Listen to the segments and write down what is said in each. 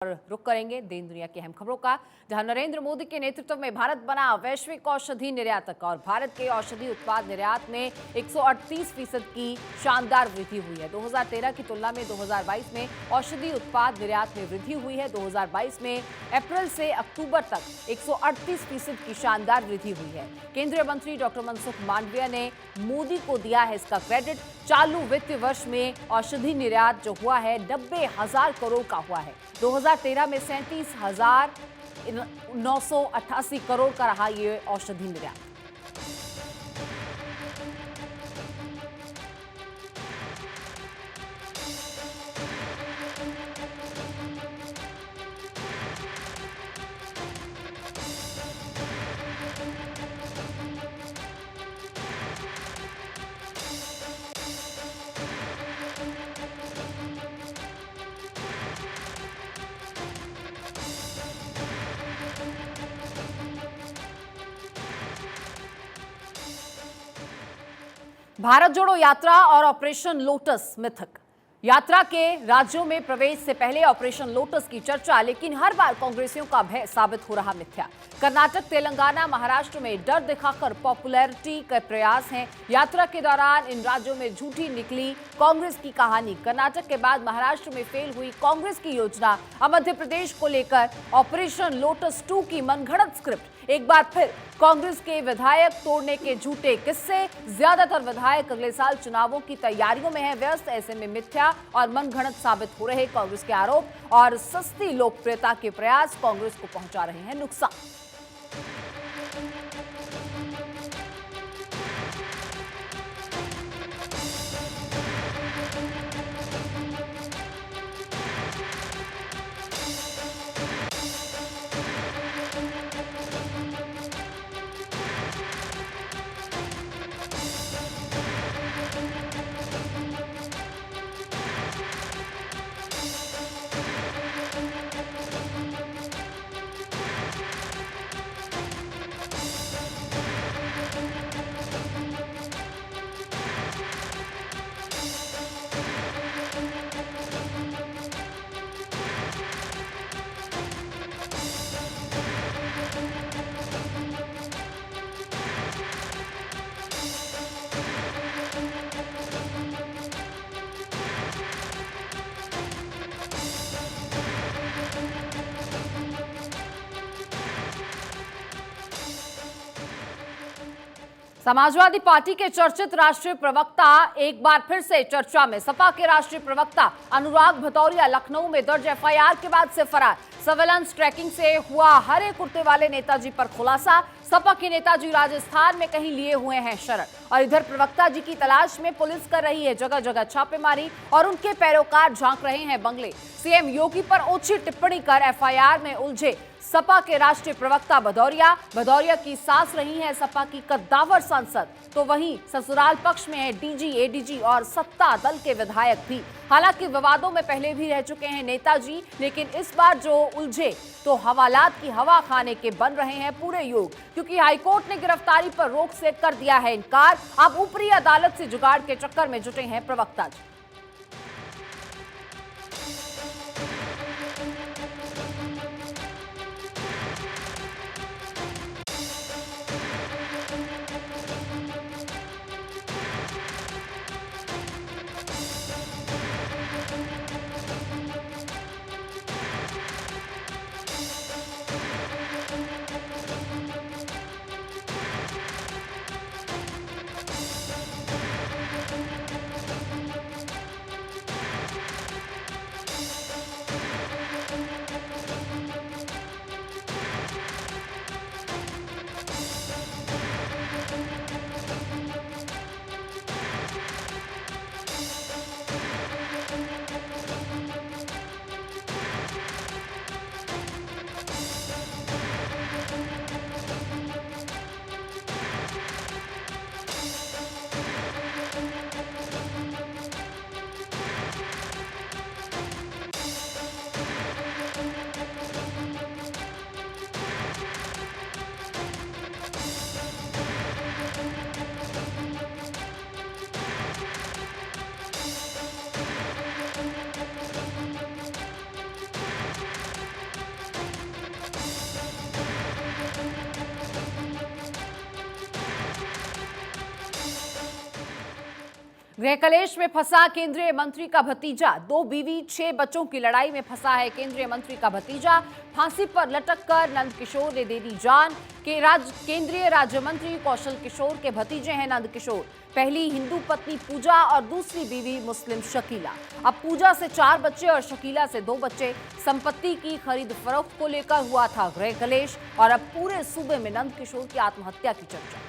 और रुक करेंगे देश दुनिया की अहम खबरों का, जहां नरेंद्र मोदी के नेतृत्व में भारत बना वैश्विक औषधि निर्यातक और भारत के औषधि उत्पाद निर्यात में 138% की शानदार वृद्धि हुई है। 2013 की तुलना में 2022 में औषधि उत्पाद निर्यात में वृद्धि हुई है। 2022 में अप्रैल से अक्टूबर तक 138% की शानदार वृद्धि हुई है। केंद्रीय मंत्री डॉक्टर मनसुख मांडविया ने मोदी को दिया है इसका क्रेडिट। चालू वित्तीय वर्ष में औषधि निर्यात जो हुआ है 90,000 करोड़ का हुआ है। 2013 में 37,988 करोड़ का रहा ये औषधि निर्यात। भारत जोड़ो यात्रा और ऑपरेशन लोटस मिथक। यात्रा के राज्यों में प्रवेश से पहले ऑपरेशन लोटस की चर्चा, लेकिन हर बार कांग्रेसियों का भय साबित हो रहा मिथ्या। कर्नाटक, तेलंगाना, महाराष्ट्र में डर दिखाकर पॉपुलैरिटी के प्रयास हैं। यात्रा के दौरान इन राज्यों में झूठी निकली कांग्रेस की कहानी। कर्नाटक के बाद महाराष्ट्र में फेल हुई कांग्रेस की योजना। अब मध्य प्रदेश को लेकर ऑपरेशन लोटस 2 की मनगढ़ंत स्क्रिप्ट। एक बार फिर कांग्रेस के विधायक तोड़ने के झूठे किस्से। ज्यादातर विधायक अगले साल चुनावों की तैयारियों में हैं व्यस्त। ऐसे में मिथ्या और मनगढ़ंत साबित हो रहे कांग्रेस के आरोप और सस्ती लोकप्रियता के प्रयास कांग्रेस को पहुंचा रहे हैं नुकसान। समाजवादी पार्टी के चर्चित राष्ट्रीय प्रवक्ता एक बार फिर से चर्चा में। सपा के राष्ट्रीय प्रवक्ता अनुराग भदौरिया लखनऊ में दर्ज एफआईआर के बाद से फरार। सर्वेलेंस ट्रैकिंग से हुआ हरे कुर्ते वाले नेताजी पर खुलासा। सपा के नेताजी राजस्थान में कहीं लिए हुए हैं शरण, और इधर प्रवक्ता जी की तलाश में पुलिस कर रही है जगह जगह छापेमारी और उनके पैरोकार झांक रहे हैं बंगले। सीएम योगी पर ओछी टिप्पणी कर एफआईआर में उलझे सपा के राष्ट्रीय प्रवक्ता भदौरिया की सास रही हैं सपा की कद्दावर सांसद, तो वहीं ससुराल पक्ष में है डीजी, एडीजी और सत्ता दल के विधायक भी। हालांकि विवादों में पहले भी रह चुके हैं नेताजी, लेकिन इस बार जो उलझे तो हवालात की हवा खाने के बन रहे हैं पूरे योग, क्योंकि हाईकोर्ट ने गिरफ्तारी पर रोक से कर दिया है इनकार। अब ऊपरी अदालत से जुगाड़ के चक्कर में जुटे हैं प्रवक्ता जी। गृह कलेश में फंसा केंद्रीय मंत्री का भतीजा। 2 बीवी 6 बच्चों की लड़ाई में फंसा है केंद्रीय मंत्री का भतीजा। फांसी पर लटककर नंदकिशोर ने दे दी जान। केंद्रीय राज्य मंत्री कौशल किशोर के भतीजे हैं नंदकिशोर। पहली हिंदू पत्नी पूजा और दूसरी बीवी मुस्लिम शकीला। अब पूजा से 4 बच्चे और शकीला से 2 बच्चे। संपत्ति की खरीद फरोख्त को लेकर हुआ था गृह कलेश और अब पूरे सूबे में नंदकिशोर की आत्महत्या की चर्चा।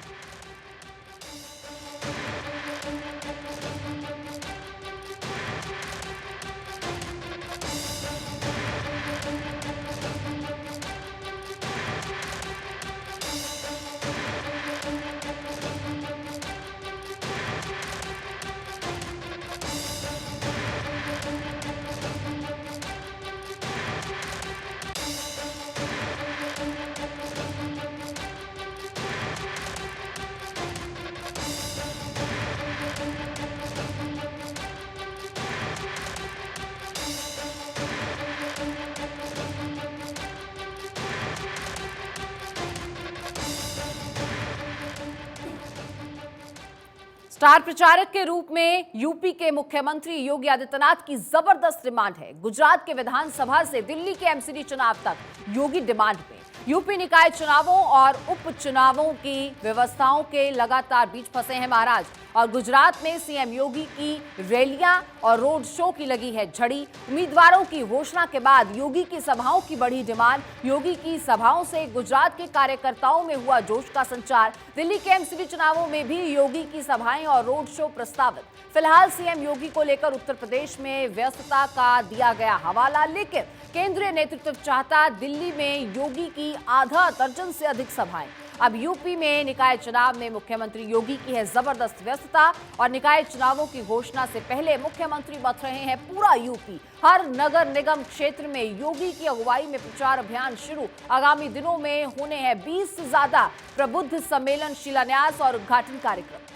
स्टार प्रचारक के रूप में यूपी के मुख्यमंत्री योगी आदित्यनाथ की जबरदस्त डिमांड है। गुजरात के विधानसभा से दिल्ली के एमसीडी चुनाव तक योगी डिमांड में। यूपी निकाय चुनावों और उपचुनावों की व्यवस्थाओं के लगातार बीच फंसे हैं महाराज और गुजरात में सीएम योगी की रैलियां और रोड शो की लगी है झड़ी। उम्मीदवारों की घोषणा के बाद योगी की सभाओं की बढ़ी डिमांड। योगी की सभाओं से गुजरात के कार्यकर्ताओं में हुआ जोश का संचार। दिल्ली के एमसीडी चुनावों में भी योगी की सभाएं और रोड शो प्रस्तावित। फिलहाल सीएम योगी को लेकर उत्तर प्रदेश में व्यस्तता का दिया गया हवाला, लेकिन केंद्रीय नेतृत्व चाहता दिल्ली में योगी की आधा दर्जन से अधिक सभाएं। अब यूपी में निकाय चुनाव में मुख्यमंत्री योगी की है जबरदस्त व्यस्तता और निकाय चुनावों की घोषणा से पहले मुख्यमंत्री मथ रहे हैं पूरा यूपी। हर नगर निगम क्षेत्र में योगी की अगुवाई में प्रचार अभियान शुरू। आगामी दिनों में होने हैं 20 से ज्यादा प्रबुद्ध सम्मेलन, शिलान्यास और उद्घाटन कार्यक्रम।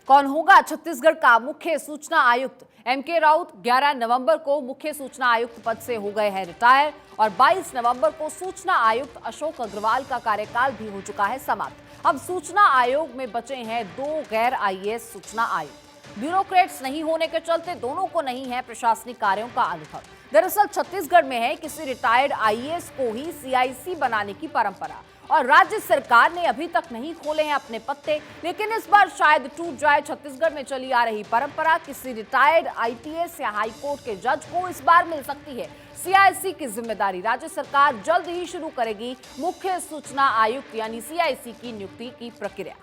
कौन होगा छत्तीसगढ़ का मुख्य सूचना आयुक्त? एमके राउत 11 नवंबर को मुख्य सूचना आयुक्त पद से हो गए हैं रिटायर और 22 नवंबर को सूचना आयुक्त अशोक अग्रवाल का कार्यकाल भी हो चुका है समाप्त। अब सूचना आयोग में बचे हैं 2 गैर आईएएस सूचना आयुक्त। ब्यूरोक्रेट्स नहीं होने के चलते दोनों को नहीं है प्रशासनिक कार्यों का अनुभव। दरअसल छत्तीसगढ़ में है किसी रिटायर्ड आईएएस को ही सीआईसी बनाने की परंपरा और राज्य सरकार ने अभी तक नहीं खोले हैं अपने पत्ते, लेकिन इस बार शायद टूट जाए छत्तीसगढ़ में चली आ रही परंपरा। किसी रिटायर्ड आईपीएस या हाईकोर्ट के जज को इस बार मिल सकती है सीआईसी की जिम्मेदारी। राज्य सरकार जल्द ही शुरू करेगी मुख्य सूचना आयुक्त यानी सीआईसी की नियुक्ति की प्रक्रिया।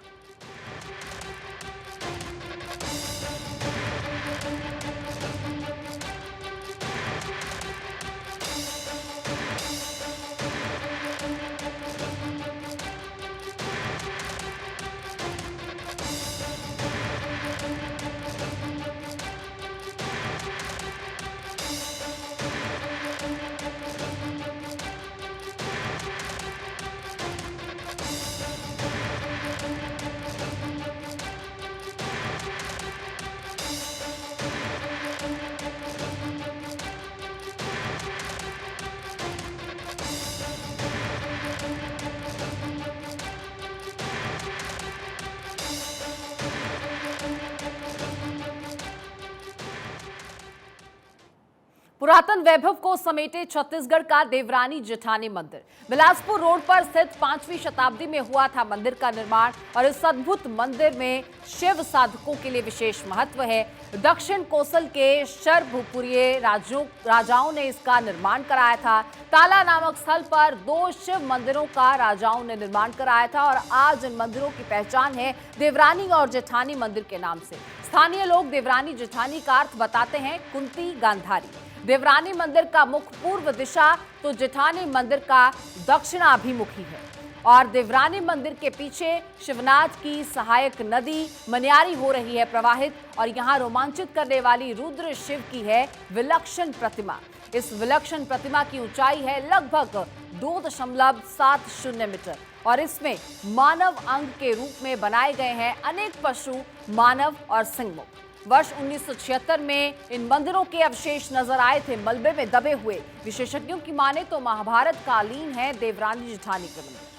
पुरातन वैभव को समेटे छत्तीसगढ़ का देवरानी जेठानी मंदिर। बिलासपुर रोड पर स्थित 5वीं शताब्दी में हुआ था मंदिर का निर्माण और इस अद्भुत मंदिर में शिव साधकों के लिए विशेष महत्व है। दक्षिण कोसल के शरभूपुरीय राजाओं ने इसका निर्माण कराया था। ताला नामक स्थल पर 2 शिव मंदिरों का राजाओं ने निर्माण कराया था और आज इन मंदिरों की पहचान है देवरानी और जेठानी मंदिर के नाम से। स्थानीय लोग देवरानी जेठानी का अर्थ बताते हैं कुंती गांधारी। देवरानी मंदिर का मुख पूर्व दिशा तो जेठानी मंदिर का दक्षिणाभिमुखी है और देवरानी मंदिर के पीछे शिवनाथ की सहायक नदी मनियारी हो रही है प्रवाहित और यहाँ रोमांचित करने वाली रुद्र शिव की है विलक्षण प्रतिमा। इस विलक्षण प्रतिमा की ऊंचाई है लगभग 2.70 मीटर और इसमें मानव अंग के रूप में बनाए गए हैं अनेक पशु, मानव और सिंहमुख। वर्ष 1976 में इन मंदिरों के अवशेष नजर आए थे मलबे में दबे हुए। विशेषज्ञों की माने तो महाभारत कालीन है देवरानी जेठानी के मंदिर।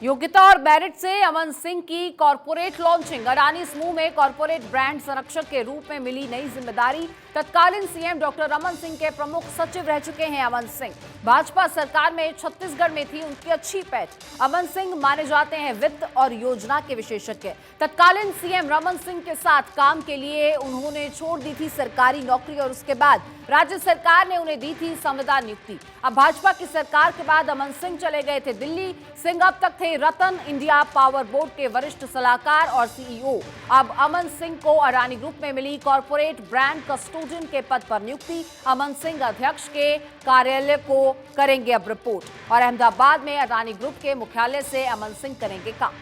योग्यता और मेरिट से अमन सिंह की कॉर्पोरेट लॉन्चिंग। अडानी समूह में कॉर्पोरेट ब्रांड संरक्षक के रूप में मिली नई जिम्मेदारी। तत्कालीन सीएम डॉक्टर रमन सिंह के प्रमुख सचिव रह चुके हैं अमन सिंह। भाजपा सरकार में छत्तीसगढ़ में थी उनकी अच्छी पैठ। अमन सिंह माने जाते हैं वित्त और योजना के विशेषज्ञ। तत्कालीन सीएम रमन सिंह के साथ काम के लिए उन्होंने छोड़ दी थी सरकारी नौकरी और उसके बाद राज्य सरकार ने उन्हें दी थी संविदा नियुक्ति। अब भाजपा की सरकार के बाद अमन सिंह चले गए थे दिल्ली। सिंह अब तक थे रतन इंडिया पावर बोर्ड के वरिष्ठ सलाहकार और सीईओ। अब अमन सिंह को अडानी ग्रुप में मिली कॉर्पोरेट ब्रांड कस्टोडियन के पद पर नियुक्ति। अमन सिंह अध्यक्ष के कार्यालय को करेंगे अब रिपोर्ट और अहमदाबाद में अडानी ग्रुप के मुख्यालय से अमन सिंह करेंगे काम।